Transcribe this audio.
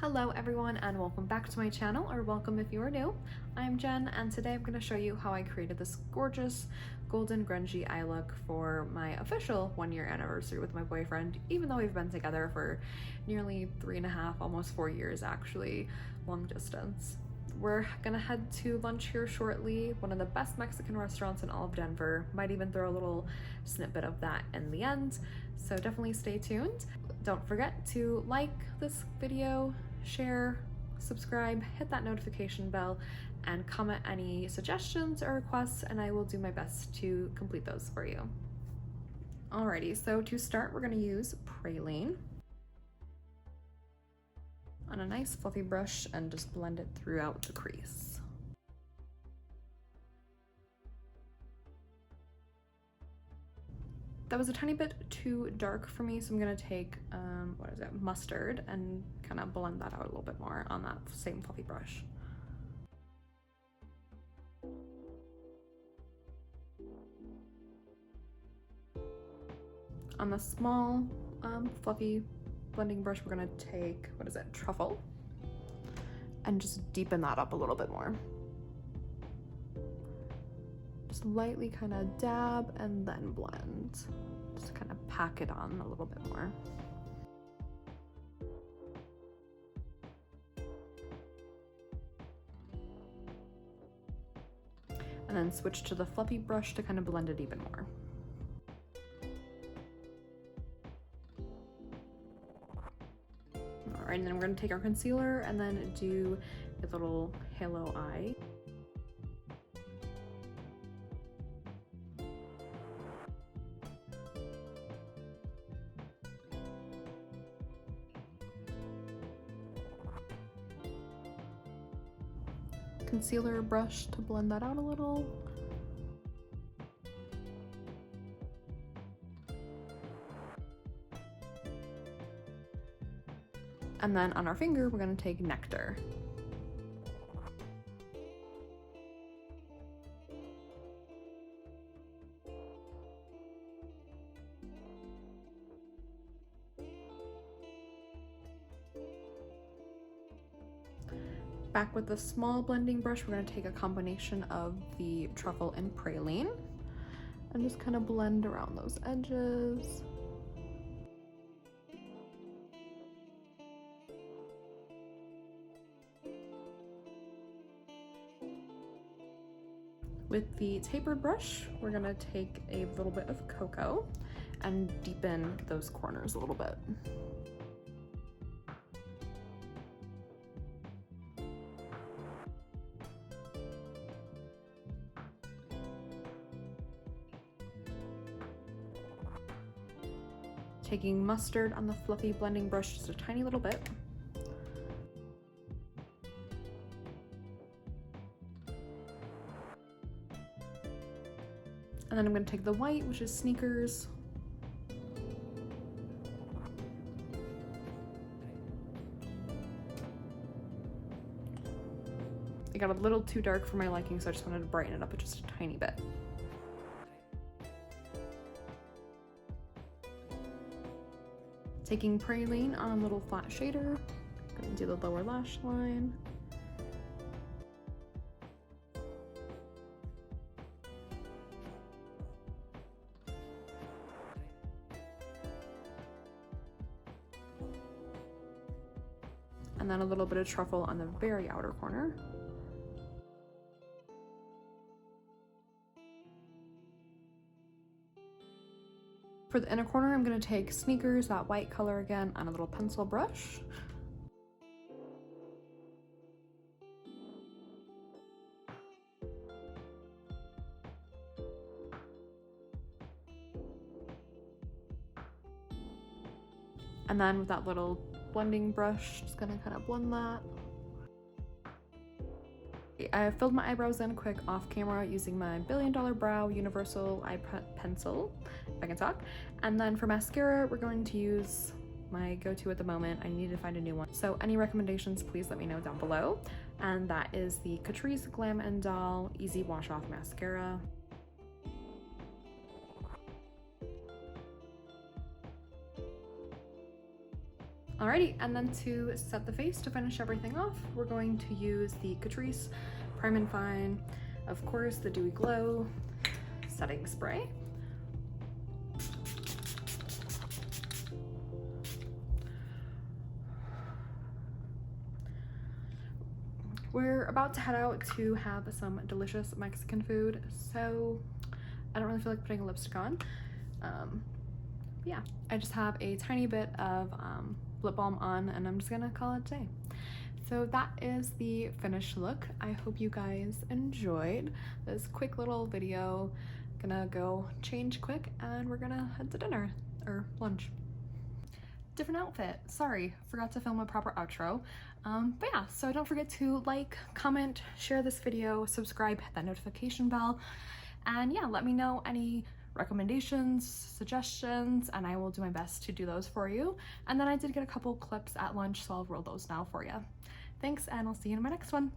Hello everyone and welcome back to my channel, or welcome if you are new. I'm Jen and today I'm going to show you how I created this gorgeous golden grungy eye look for my official 1-year anniversary with my boyfriend, even though we've been together for nearly 3.5, almost 4 years actually, long distance. We're gonna head to lunch here shortly, one of the best Mexican restaurants in all of Denver. Might even throw a little snippet of that in the end, so definitely stay tuned. Don't forget to like this video, share, subscribe, hit that notification bell, and comment any suggestions or requests, and I will do my best to complete those for you. Alrighty, so to start, we're gonna use praline on a nice fluffy brush and just blend it throughout the crease. That was a tiny bit too dark for me, so I'm gonna take, mustard, and kind of blend that out a little bit more on that same fluffy brush. On the small, fluffy blending brush, we're gonna take, truffle, and just deepen that up a little bit more. Just lightly kind of dab and then blend. Just kind of pack it on a little bit more. And then switch to the fluffy brush to kind of blend it even more. Alright, and then we're going to take our concealer and then do a little halo eye. Concealer brush to blend that out a little. And then on our finger, we're going to take Nectar. Back with the small blending brush, we're going to take a combination of the truffle and praline and just kind of blend around those edges. With the tapered brush, we're going to take a little bit of cocoa and deepen those corners a little bit. Taking mustard on the fluffy blending brush just a tiny little bit. And then I'm going to take the white, which is Sneakers. It got a little too dark for my liking, so I just wanted to brighten it up just a tiny bit. Taking praline on a little flat shader, going to do the lower lash line. And then a little bit of truffle on the very outer corner. For the inner corner, I'm going to take Sneakers, that white color again, on a little pencil brush. And then with that little blending brush, just going to kind of blend that. I filled my eyebrows in quick off camera using my $1 Billion Brow Universal Eye Pencil, if I can talk. And then for mascara, we're going to use my go-to at the moment. I need to find a new one. So any recommendations, please let me know down below. And that is the Catrice Glam & Doll Easy Wash Off Mascara. Alrighty, and then to set the face, to finish everything off, we're going to use the Catrice Prime and Fine, of course, the Dewy Glow setting spray. We're about to head out to have some delicious Mexican food, so I don't really feel like putting a lipstick on. Yeah, I just have a tiny bit of lip balm on, and I'm just gonna call it a day. So that is the finished look. I hope you guys enjoyed this quick little video. Gonna go change quick and we're gonna head to dinner or lunch. Different outfit. Sorry, forgot to film a proper outro. But yeah, so don't forget to like, comment, share this video, subscribe, hit that notification bell, and yeah, let me know any recommendations, suggestions, and I will do my best to do those for you. And then I did get a couple clips at lunch, so I'll roll those now for you. Thanks, and I'll see you in my next one.